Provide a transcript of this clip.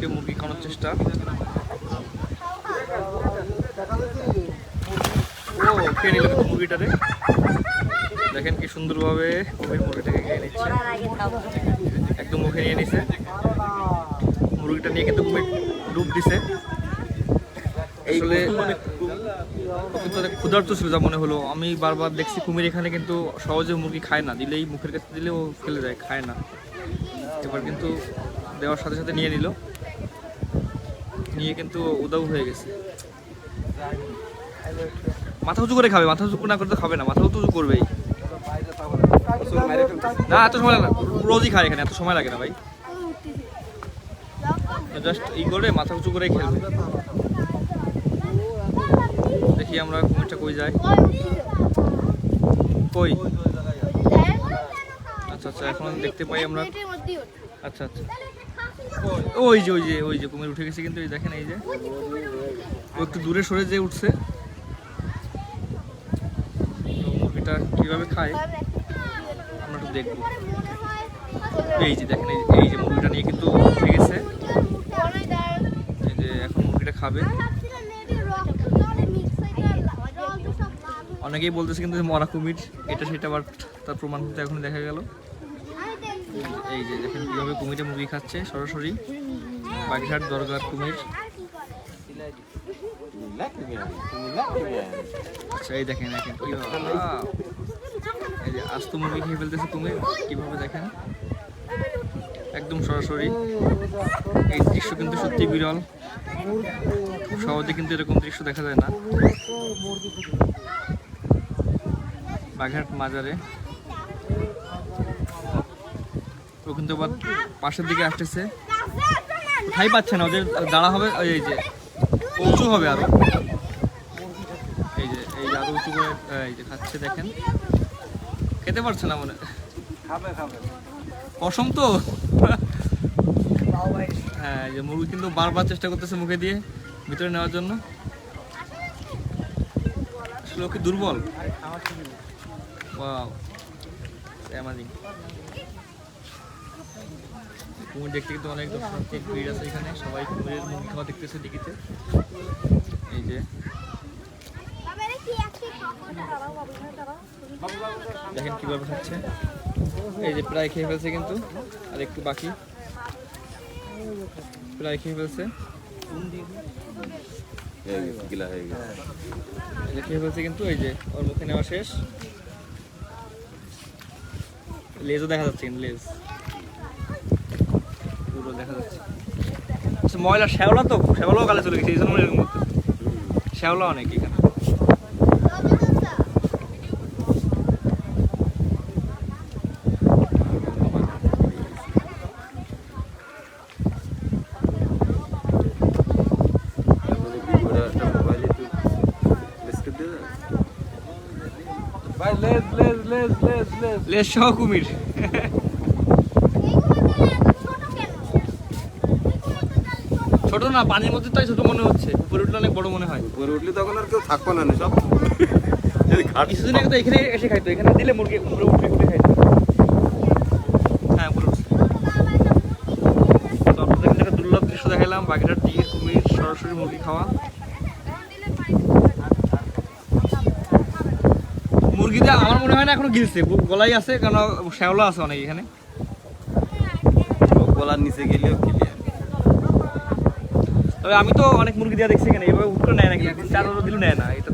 কুমিরকে মুরগি খাওয়ানোর চেষ্টা। ও খেয়ে নিল কিন্তু মুরগিটারে। দেখেন কি সুন্দরভাবে কুমির মুরগিটাকে খেয়ে নিচ্ছে, একদম মুখে নিয়ে নিছে। মুরগিটা নিয়ে কিন্তু কুমির ডুব দিছে। আসলে ক্ষুধার্ত ছিল যা মনে হলো। আমি বারবার দেখছি কুমির এখানে কিন্তু সহজে মুরগি খায় না, দিলেই মুখের কাছে দিলেও ফেলে যায়, খায় না। এবার কিন্তু দেওয়ার সাথে সাথে নিয়ে নিল, নিয়ে কিন্তু উদাও হয়ে গেছে। মাথা উঁচু করে খাবে, মাথা উঁচু না করতে খাবে না, মাথা উঁচু করবেই। না এত সময় লাগে না, রোজই খায় এখানে, এত সময় লাগে না ভাই। জাস্ট এই করে মাথা উঁচু করে খেলবে। দেখি আমরা কুমিরটা কই যায়, কই? আচ্ছা আচ্ছা, এখন দেখতে পাই আমরা। আচ্ছা আচ্ছা, ওই যে ওই যে ওই যে কুমির উঠে গেছে কিন্তু, এই দেখেন, এই যে ও একটু দূরে সরে যে উঠছে। মুরগিটা কিভাবে খায় আমরা একটু দেখবো। এই যে দেখেন, এই যে মুরগিটা নিয়ে কিন্তু উঠে গেছে। এই যে এখন মুরগিটা খাবে। অনেকেই বলতেছে কিন্তু মরা কুমির এটা সেটা, বাট তার প্রমাণ কিন্তু এখন দেখা গেল। এই যে দেখেন কিভাবে কুমিরে মুরগি খাচ্ছে সরাসরি, বাগেরহাট দরগার কুমির। আচ্ছা এই দেখেন দেখেন এই যে আস্ত মুরগি খেয়ে ফেলতেছে কুমির কিভাবে, দেখেন একদম সরাসরি। এই দৃশ্য কিন্তু সত্যি বিরল, খুব সহজে কিন্তু এরকম দৃশ্য দেখা যায় না। বাগেরহাট মাজারে ও কিন্তু আবার পাশের দিকে আসতেছে, ঠাই পাচ্ছে না, ওদের দাঁড়া হবে। এই যে উঁচু হবে আরো, এই যে আরো উঁচু করে এই যে খাচ্ছে, দেখেন খেতে পারছে না, মনে কসম তো। হ্যাঁ এই যে মুরগি কিন্তু বারবার চেষ্টা করতেছে মুখে দিয়ে ভিতরে নেওয়ার জন্য। আসলে ও কি দুর্বল? Wow amazing. কুমির দেখতে কিন্তু অনেক দর্শনার্থী ভিড় আছে এখানে, সবাই কুমিরের মুরগি খাওয়া দেখতেছে টিকিতে। এই যে দেখেন কিভাবে খাচ্ছে, এই যে প্রায় খেয়ে ফেলছে কিন্তু, আর একটু বাকি, প্রায় খেয়ে ফেলছে। খেয়ে ফেলছে কিন্তু, এই যে ওর মুখে নেওয়া শেষ। লেজও দেখা যাচ্ছে কিন্তু, লেজ পুরো দেখা যাচ্ছে। আচ্ছা ময়লা শ্যাওলা, তো শ্যাওলাও গালে চলে গেছে, এই জন্য এরকম করতে। শ্যাওলা অনেক এখানে। লেজ সহ কুমির। ছোট না, পানির মধ্যে তাই ছোট মনে হচ্ছে, উপরে উঠলে অনেক বড় মনে হয়। উপরে উঠলে তখন আর কেউ থাকবো না সব। কিছুদিন আগে তো এখানে এসে খাইতো, এখানে দিলে মুরগি উপরে উঠে উঠে খাইতো। হ্যাঁ উপরে উঠছে। তো আপনাদের একটা দুর্লভ দৃশ্য দেখালাম, বাগেরহাট দিঘির কুমির সরাসরি মুরগি খাওয়া। মুরগিটা আমার মনে হয় না এখনো গিলছে, গলাই আছে, কারণ শ্যাওলা আছে অনেক এখানে। গলার নিচে গেলেও ক্লিয়ার। তবে আমি তো অনেক মুরগি দেওয়া দেখছি এখানে, এভাবে উঠতে নেয় না, কিন্তু 4 দিলেও নেয় না, এটা